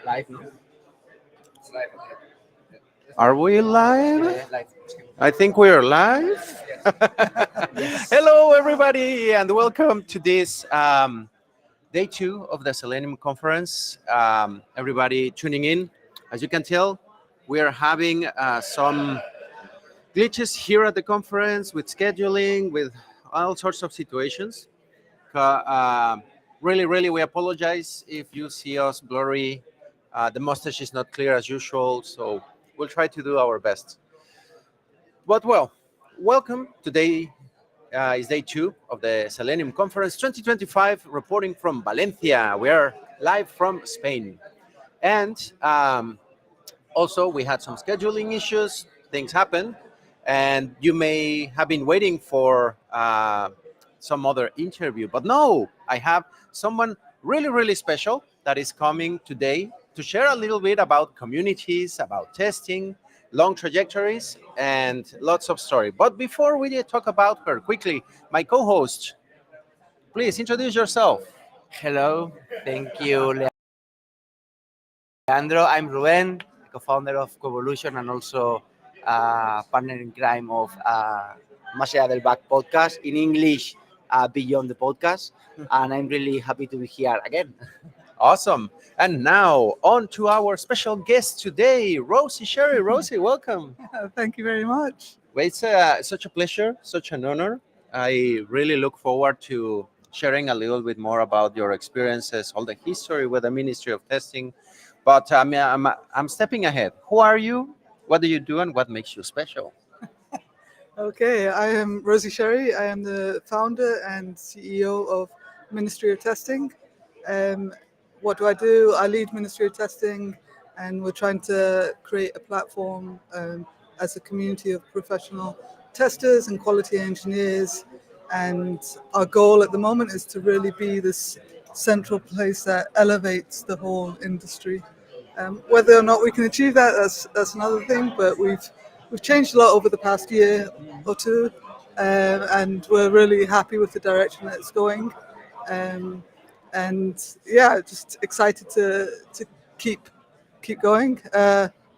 Live, no? It's live. Are we live? Live. I think we are live. Yes. Hello, everybody, and welcome to this day two of the Selenium conference. Everybody tuning in. As you can tell, we are having some glitches here at the conference with scheduling, with all sorts of situations. Uh, really, we apologize if you see us blurry. The mustache is not clear as usual, so we'll try to do our best. But well, welcome. Today is day two of the Selenium Conference 2025, reporting from Valencia. We are live from Spain. And also, we had some scheduling issues, things happen, and you may have been waiting for some other interview. But no, I have someone really special that is coming today to share a little bit about communities, about testing, long trajectories, and lots of story. But before we talk about her, quickly, my co-host, please introduce yourself. Hello. Thank you, Leandro. I'm Ruben, co-founder of Covolution and also partner in crime of Más allá del Back podcast, in English, Beyond the Podcast. And I'm really happy to be here again. Awesome. And now on to our special guest today, Rosie Sherry. Rosie, welcome. Thank you very much. Well, it's such a pleasure, such an honor. I really look forward to sharing a little bit more about your experiences, all the history with the Ministry of Testing. But I'm stepping ahead. Who are you? What do you do? And what makes you special? Okay, I am Rosie Sherry. I am the founder and CEO of Ministry of Testing. What do? I lead Ministry of Testing, and we're trying to create a platform as a community of professional testers and quality engineers. And our goal at the moment is to really be this central place that elevates the whole industry. Whether or not we can achieve that, that's another thing. But we've changed a lot over the past year or two, and we're really happy with the direction that it's going. And yeah, just excited to keep going.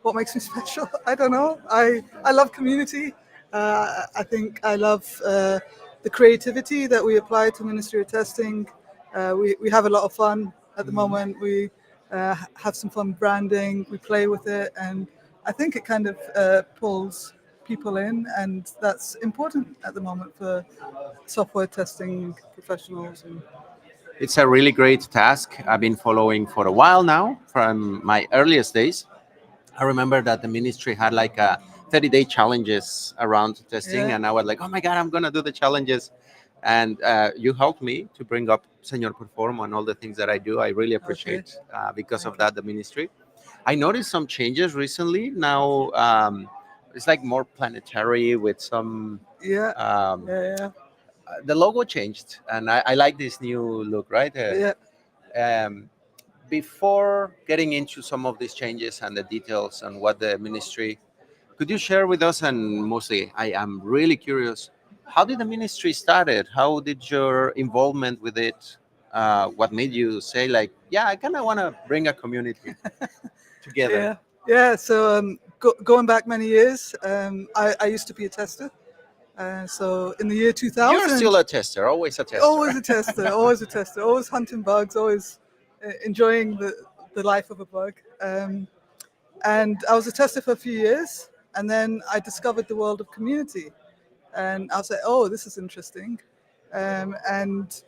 What makes me special? I don't know. I love community. I think I love the creativity that we apply to Ministry of Testing. We have a lot of fun at the moment. We have some fun branding. We play with it, and I think it kind of pulls people in, and that's important at the moment for software testing professionals. And It's a really great task I've been following for a while now, from my earliest days. I remember that the ministry had like a 30-day challenges around testing, Yeah. and I was like, oh my God, I'm going to do the challenges. And you helped me to bring up Senor Perform and all the things that I do. I really appreciate because of that the ministry. I noticed some changes recently. Now it's like more planetary with some. yeah, Um, yeah, the logo changed, and I like this new look, right? yeah. Um, before getting into some of these changes and the details on what the ministry, could you share with us? And mostly, I am really curious. How did the ministry started? How did your involvement with it? What made you say like, yeah, I kind of want to bring a community together? Yeah. So going back many years, I used to be a tester. So in the year 2000, You're still a tester, always a tester. always a tester, always hunting bugs, always enjoying the life of a bug. And I was a tester for a few years, and then I discovered the world of community, and I was like, oh, this is interesting. And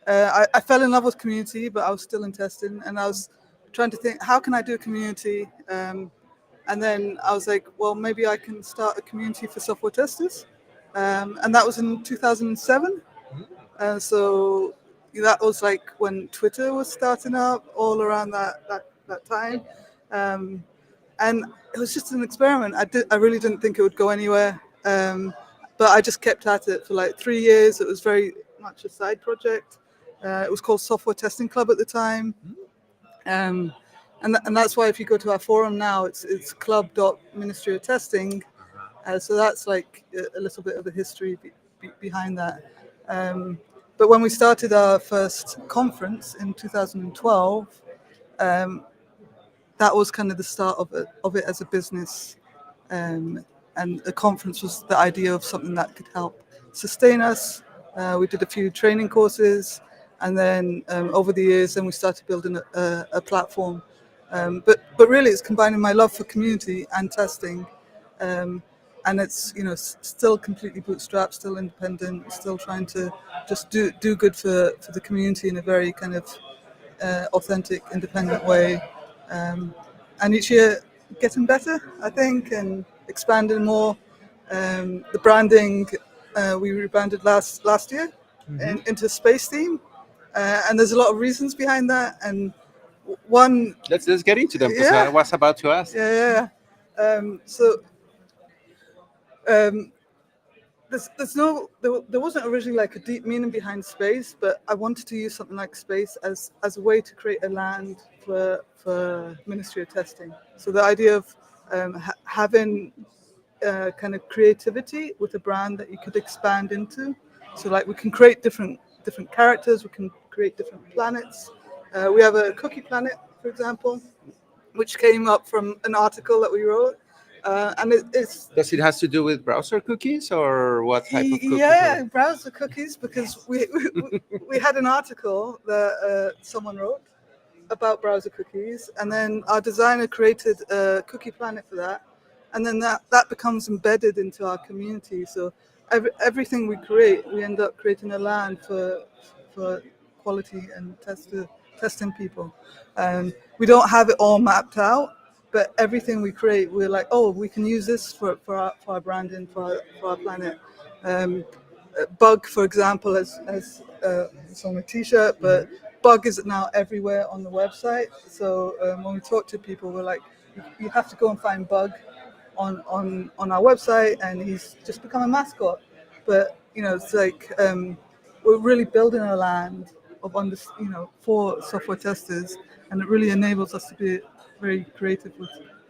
I fell in love with community, but I was still in testing, and I was trying to think, how can I do a community? And then I was like, well, maybe I can start a community for software testers. And that was in 2007. So that was like when Twitter was starting up, all around that time. And it was just an experiment. I really didn't think it would go anywhere. But I just kept at it for like 3 years. It was very much a side project. It was called Software Testing Club at the time. And that's why if you go to our forum now, it's club.ministryoftesting. So that's like a little bit of the history behind that. But when we started our first conference in 2012, um, that was kind of the start of it as a business. And the conference was the idea of something that could help sustain us. We did a few training courses, and then over the years, then we started building a platform. But really, it's combining my love for community and testing, and it's still completely bootstrapped, still independent, still trying to just do good for the community in a very kind of authentic, independent way. Um, and each year getting better, I think, and expanding more. The branding, we rebranded last year into space theme, and there's a lot of reasons behind that. And one, Let's get into them because I yeah, was about to ask. so um, there wasn't originally like a deep meaning behind space, but I wanted to use something like space as a way to create a land for Ministry of Testing. So the idea of having kind of creativity with a brand that you could expand into. So like we can create different characters, we can create different planets. We have a cookie planet, for example, which came up from an article that we wrote. And it's Does it has to do with browser cookies or what type of cookies? yeah, browser cookies, because we had an article that someone wrote about browser cookies, and then our designer created a cookie planet for that, and then that becomes embedded into our community. So everything we create, we end up creating a land for quality and testing people. We don't have it all mapped out, but everything we create, we're like, oh, we can use this for our branding, for our planet. Bug, for example, as it's on a T-shirt, but Bug is now everywhere on the website. So when we talk to people, we're like, you have to go and find Bug on our website, and he's just become a mascot. But it's like we're really building a land of for software testers, and it really enables us to be very creative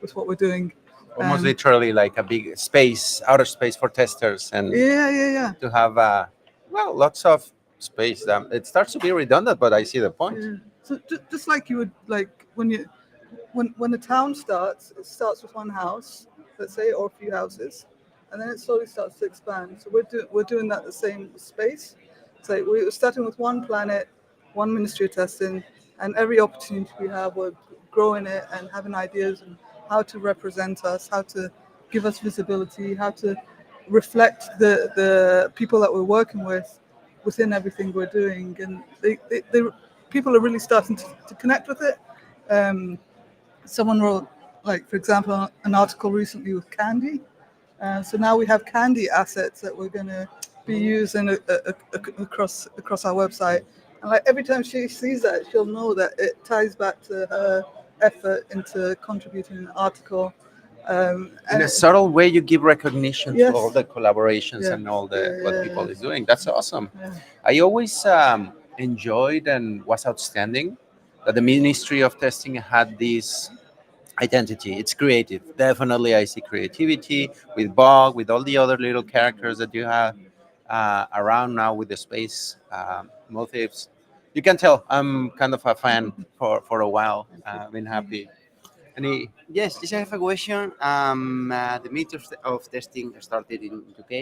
with what we're doing. Almost literally like a big space, outer space for testers, and Yeah. to have lots of space. It starts to be redundant, but I see the point. Yeah. So just like you would like when a town starts, it starts with one house, let's say, or a few houses, and then it slowly starts to expand. So we're doing that the same with space. So we're starting with one planet, one Ministry of Testing, and every opportunity we have, we're growing it and having ideas on how to represent us, how to give us visibility, how to reflect the people that we're working with within everything we're doing, and they people are really starting to connect with it. Someone wrote, like, for example, an article recently with candy. So now we have candy assets that we're going to be using across our website. And like every time she sees that, she'll know that it ties back to her effort into contributing an article. In a subtle way, you give recognition to all Yes. the collaborations Yeah. and all the Yeah, what yeah, people yeah. is doing. That's awesome. Yeah. I always enjoyed and was outstanding that the Ministry of Testing had this identity. It's creative. Definitely, I see creativity with Bog, with all the other little characters that you have around now with the space motifs. You can tell I'm kind of a fan for a while. I've been happy. Any Yes, this I have a question. The meter of testing started in UK.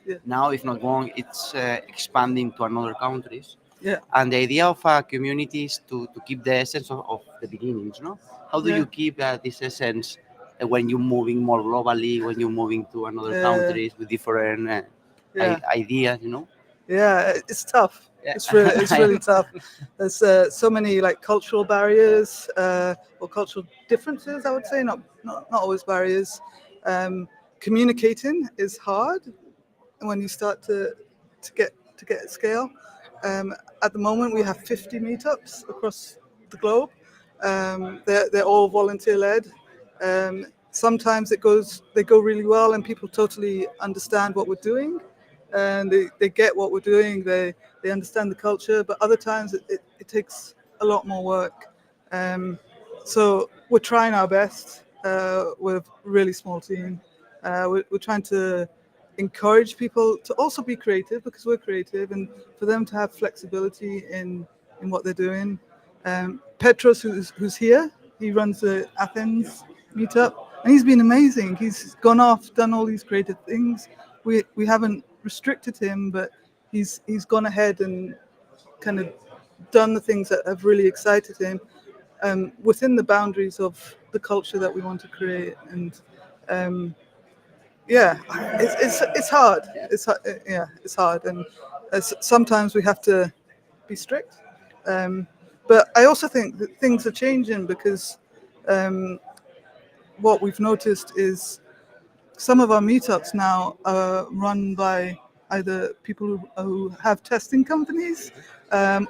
Yeah. Now, if not wrong, it's expanding to another countries. Yeah. And the idea of a community is to keep the essence of the beginnings. No, how do Yeah. you keep this essence when you're moving more globally, when you're moving to another countries with different Yeah. ideas? Yeah, it's tough. Yeah. It's really tough. There's so many like cultural barriers or cultural differences. I would say not always barriers. Communicating is hard when you start to get at scale. At the moment, we have 50 meetups across the globe. They're all volunteer led. Sometimes they go really well, and people totally understand what we're doing, and they get what we're doing. They understand the culture, but other times it takes a lot more work. So we're trying our best with a really small team. We're trying to encourage people to also be creative because we're creative, and for them to have flexibility in what they're doing. Petros, who's here, he runs the Athens meetup, and he's been amazing. He's gone off, done all these creative things. We haven't restricted him, but he's gone ahead and kind of done the things that have really excited him within the boundaries of the culture that we want to create. And yeah, it's hard. It's hard, and sometimes we have to be strict. But I also think that things are changing because what we've noticed is some of our meetups now are run by either people who have testing companies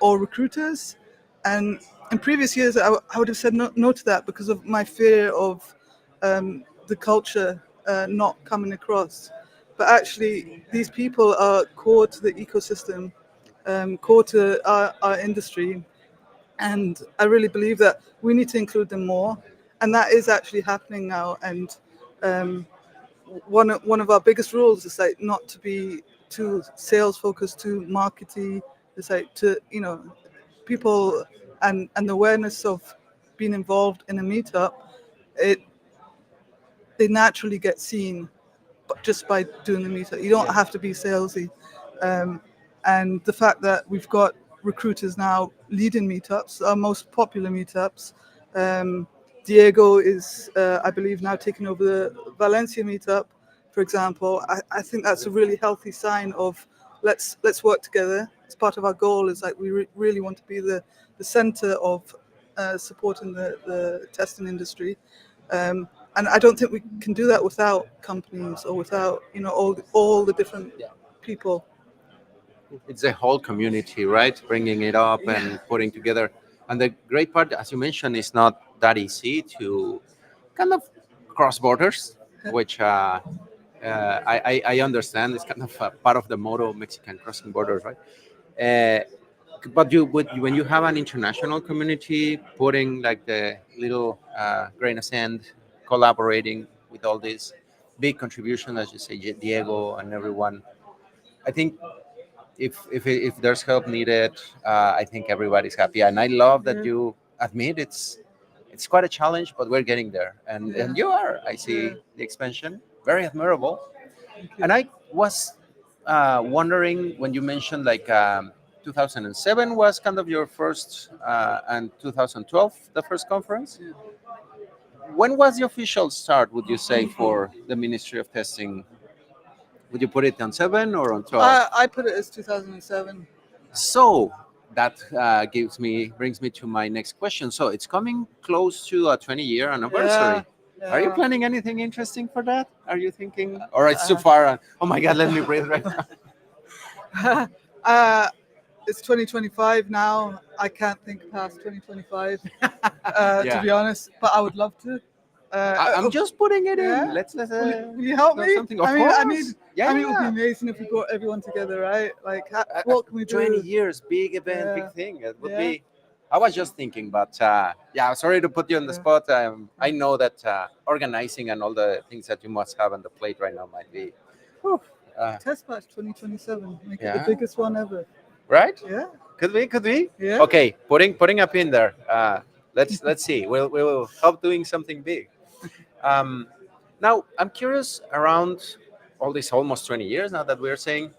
or recruiters. And in previous years, I would have said no to that because of my fear of the culture not coming across. But actually, these people are core to the ecosystem, core to our industry. And I really believe that we need to include them more. And that is actually happening now. And one of our biggest rules is like not to be too sales focused, too markety. It's like to people and the awareness of being involved in a meetup. They naturally get seen, but just by doing the meetup, you don't have to be salesy. And the fact that we've got recruiters now leading meetups, our most popular meetups. Diego is, I believe, now taking over the Valencia meetup, for example. I think that's a really healthy sign of let's work together. It's part of our goal. Is like we really want to be the center of supporting the testing industry. And I don't think we can do that without companies or without all the different people. It's a whole community, right? Bringing it up and putting together. And the great part, as you mentioned, is not that easy to kind of cross borders, which I understand. It's kind of a part of the motto of Mexican crossing borders, right? But when you have an international community putting like the little grain of sand, collaborating with all these big contributions, as you say, Diego and everyone, I think if there's help needed, I think everybody's happy. And I love that you admit it's quite a challenge, but we're getting there. And you are. I see the expansion, very admirable. And I was wondering when you mentioned like 2007 was kind of your first, and 2012 the first conference. When was the official start? Would you say for the Ministry of Testing? Would you put it on 7 or on 12? I put it as 2007. So that brings me to my next question. So it's coming close to a 20-year anniversary. Are you planning anything interesting for that? Are you thinking, or it's too far? Oh my God, let me breathe right now. It's 2025 now. I can't think past 2025, to be honest. But I would love to. I'm just putting it yeah? in. Let's Will you help me? something. Of I course. mean, it would be amazing if we brought everyone together, right? Like, what can we do? 20 years, big event, big thing. It would be. I was just thinking, but sorry to put you on the spot. I know that organizing and all the things that you must have on the plate right now might be. Test Batch 2027, make it the biggest one ever. Right? Yeah. Could we? Yeah. Okay, putting a pin there. Let's see. We'll help doing something big. Now I'm curious around all these almost 20 years now that we're saying.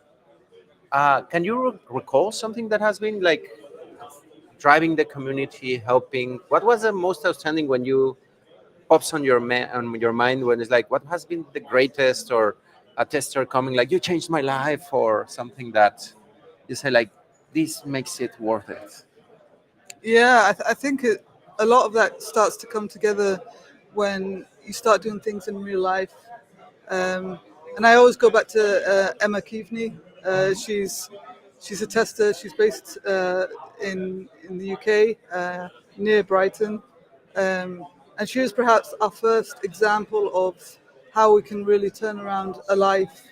Can you recall something that has been like driving the community, helping? What was the most outstanding when you pops on your mind when it's like, what has been the greatest, or a tester coming like, you changed my life, or something that you say like, this makes it worth it? Yeah, I think a lot of that starts to come together when you start doing things in real life. And I always go back to Emma Keaveney. She's a tester. She's based in the UK, near Brighton. And she is perhaps our first example of how we can really turn around a life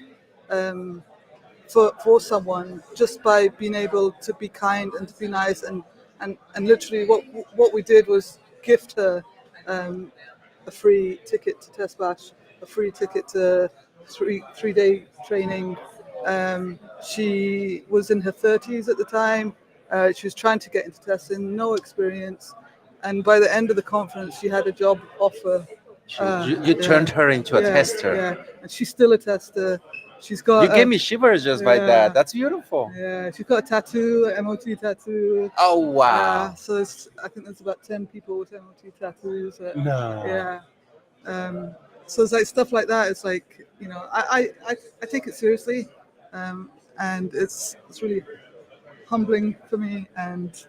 for someone just by being able to be kind and to be nice. And literally what we did was gift her a free ticket to Test Bash, a free ticket to three-day training. She was in her 30s at the time. She was trying to get into testing, no experience, and by the end of the conference, she had a job offer. You turned her into a tester. Yeah, and she's still a tester. She's got You gave me shivers just by that. That's beautiful. yeah, she's got a tattoo, an MOT tattoo. Oh wow. Yeah, so I think there's about 10 people with MOT tattoos. No. Yeah. So it's like stuff like that. It's like, I take it seriously, and it's really humbling for me. And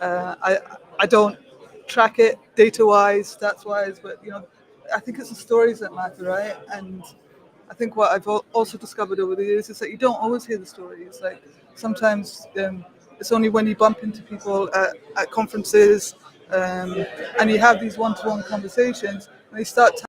I don't track it data wise, stats wise, but I think it's the stories that matter, right? And I think what I've also discovered over the years is that you don't always hear the stories. Like sometimes it's only when you bump into people at conferences, and you have these one-to-one conversations, and they start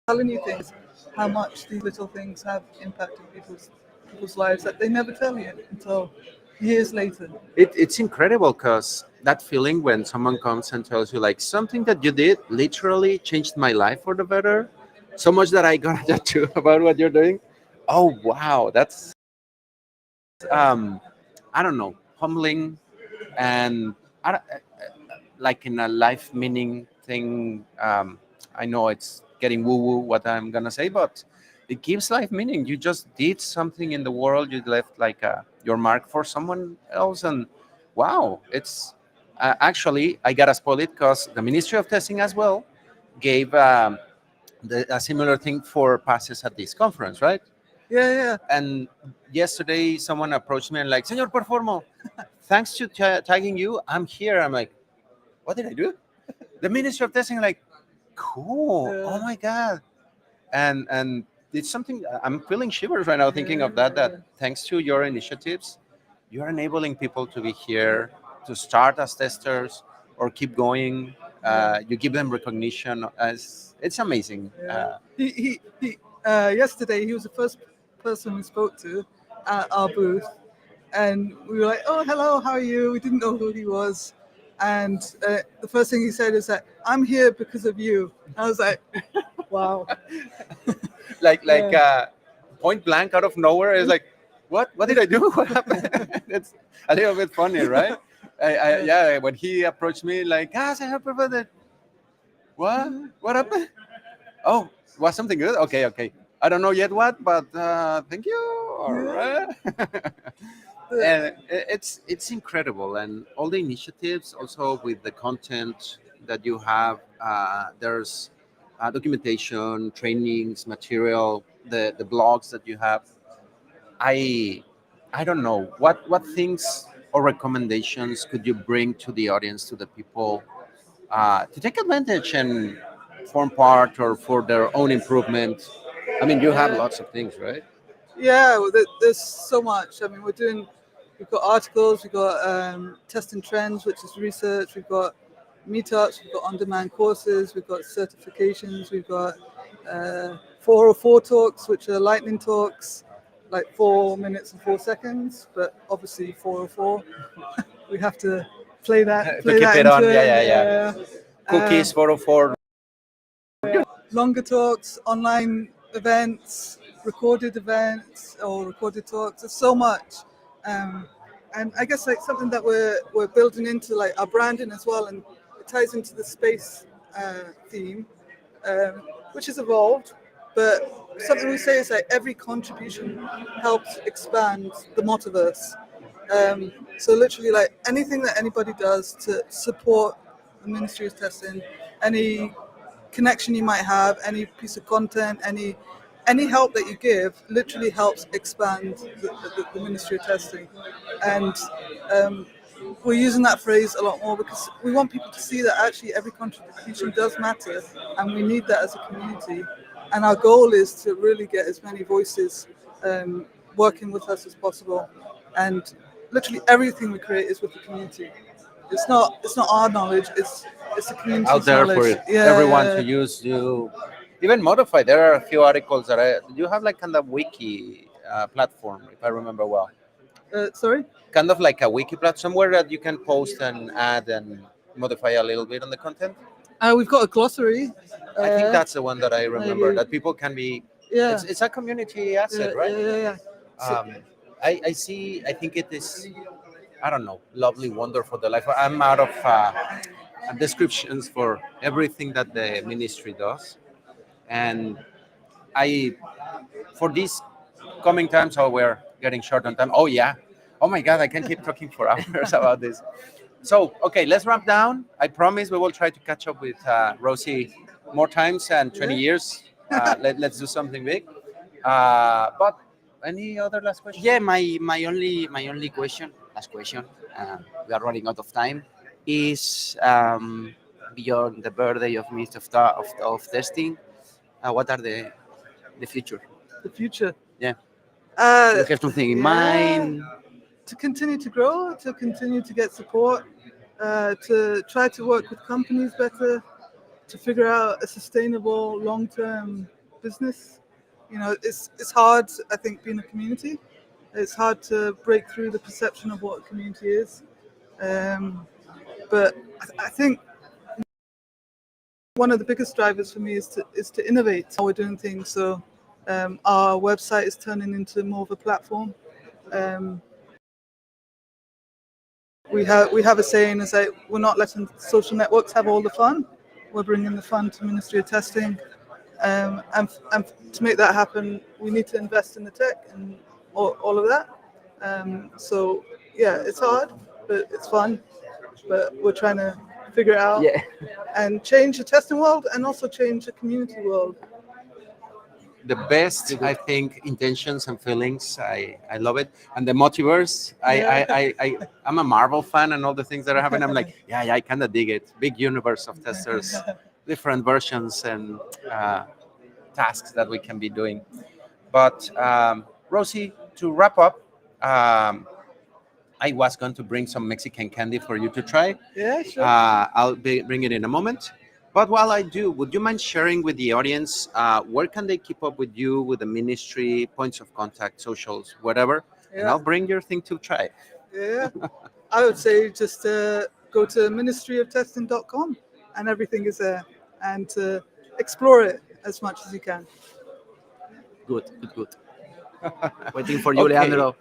telling you things, how much these little things have impacted people's lives that they never tell you until years later. It's incredible because that feeling when someone comes and tells you like something that you did literally changed my life for the better, so much that I got a tattoo about what you're doing. Oh wow, that's I don't know, humbling, and I, don't- like in a life meaning thing. I know it's getting woo woo what I'm gonna say, but it gives life meaning. You just did something in the world. You left like your mark for someone else, and wow, it's actually I gotta spoil it because the Ministry of Testing as well gave a similar thing for passes at this conference, right? Yeah. And yesterday someone approached me and like, Señor Performo, thanks to tagging you, I'm here. I'm like, what did I do? The Ministry of Testing, like, cool. Yeah. Oh my God. And it's something I'm feeling shivers right now thinking of that. That thanks to your initiatives, you're enabling people to be here, to start as testers or keep going. You give them recognition as it's amazing. Yeah. Yesterday he was the first person we spoke to at our booth, and we were like, "Oh, hello, how are you?" We didn't know who he was, and the first thing he said is that I'm here because of you. I was like, "Wow." Like point blank out of nowhere is like, what did I do? What happened? It's a little bit funny, right? Yeah, when he approached me like, Señor Professor, what happened? Oh, was something good? Okay. I don't know yet what, but thank you. All right. And it's incredible, and all the initiatives also with the content that you have. There's documentation, trainings, material, the blogs that you have. I I don't know what things or recommendations could you bring to the audience, to the people, to take advantage and form part or for their own improvement. I mean, you have lots of things, right? Yeah, well, there's so much. I mean, we've got articles, we've got testing trends, which is research. We've got meetups, we've got on-demand courses, we've got certifications, we've got 404 talks, which are lightning talks, like 4 minutes and 4 seconds, but obviously 404. We have to play To play keep that it into on, it. yeah. Cookies, 404. Longer talks, online events, recorded events or recorded talks. There's so much, and I guess like something that we're building into like our branding as well, and it ties into the space theme, which has evolved. But something we say is like every contribution helps expand the multiverse. So literally, like anything that anybody does to support the Ministry of Testing, any connection you might have, any piece of content, any help that you give, literally helps expand the Ministry of Testing. And we're using that phrase a lot more because we want people to see that actually every contribution does matter, and we need that as a community. And our goal is to really get as many voices working with us as possible. And literally everything we create is with the community. It's not our knowledge. It's the community's Out there knowledge. for everyone to use, to even modify. There are a few articles that you have like kind of wiki platform, if I remember well. Sorry. Kind of like a wiki platform somewhere that you can post and add and modify a little bit on the content. We've got a glossary. I think that's the one that I remember, maybe. that people can be. Yeah. It's a community asset, right? Yeah. So, I see. I think it is. I don't know, lovely, wonderful, delightful. I'm out of descriptions for everything that the ministry does, and I for these coming times. Oh, we're getting short on time. Oh yeah. Oh my God, I can keep talking for hours about this. So okay, let's wrap down. I promise we will try to catch up with Rosie more times and 20 Yeah. years. Let's do something big. But any other last question? Yeah, my only question, last question. We are running out of time. Is beyond the birthday of Minister of Testing. What are the future? The future. Yeah, do Uh, you have something in yeah. mind? To continue to grow, to continue to get support, to try to work with companies better, to figure out a sustainable long-term business. It's hard. I think being a community, it's hard to break through the perception of what a community is. Um, but I think one of the biggest drivers for me is to innovate how we're doing things. So our website is turning into more of a platform. Um, we have a saying is that we're not letting social networks have all the fun. We're bringing the fun to Ministry of Testing, and to make that happen, we need to invest in the tech and all of that. So yeah, it's hard, but it's fun. But we're trying to figure it out Yeah, and change the testing world and also change the community world. The best, I think, intentions and feelings. I love it. And the multiverse. I'm a Marvel fan, and all the things that are happening. I'm like, yeah, I kind of dig it. Big universe of testers, different versions and tasks that we can be doing. But Rosie, to wrap up, I was going to bring some Mexican candy for you to try. Yeah, sure. I'll bring it in a moment. But while I do, would you mind sharing with the audience where can they keep up with you, with the ministry, points of contact, socials, whatever? And Yeah. I'll bring your thing to try. Yeah, I would say just go to ministryoftesting.com and everything is there, and explore it as much as you can. good, good, good. Waiting for you, Okay. Leandro.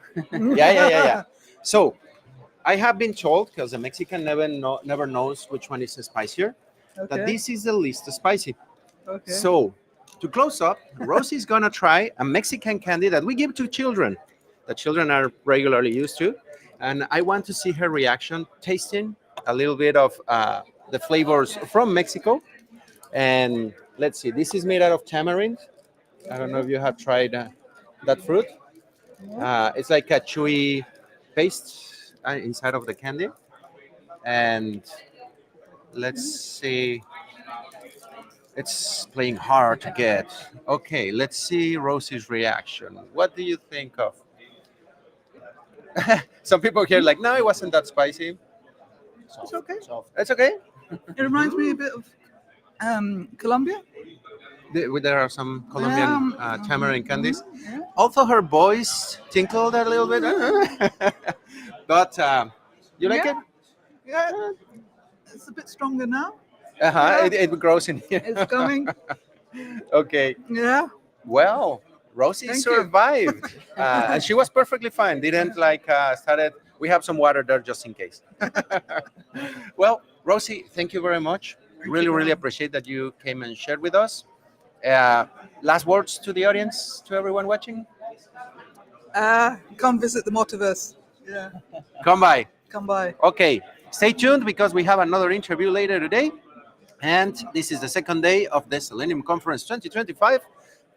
Yeah. So I have been told, because the Mexican never knows which one is spicier, that Okay. this is the least spicy. Okay. So, to close up, Rosie's gonna try a Mexican candy that we give to children, that children are regularly used to, and I want to see her reaction, tasting a little bit of the flavors from Mexico. And let's see, this is made out of tamarind. I don't know if you have tried that fruit. It's like a chewy paste inside of the candy, and let's see. It's playing hard to get. Okay, let's see Rosie's reaction. What do you think of? Some people here like, no, it wasn't that spicy. It's okay. It's okay. It reminds me a bit of Colombia. There are some Colombian tamarind candies. Yeah. Also, her voice tinkled a little bit, but you like Yeah. Yeah, it's a bit stronger now. it? Yeah. It grows in here. It's coming. Okay. Yeah. Well, Rosie Thank you. survived, and she was perfectly fine. Didn't started. We have some water there just in case. Well, Rosie, thank you very much. Really appreciate that you came and shared with us. Last words to the audience, to everyone watching. Come visit the Motiverse. Yeah. Come by. Come by. Okay, stay tuned because we have another interview later today. And this is the second day of the Selenium Conference 2025.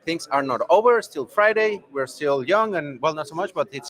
Things are not over, still Friday. We're still young and, well, not so much, but it's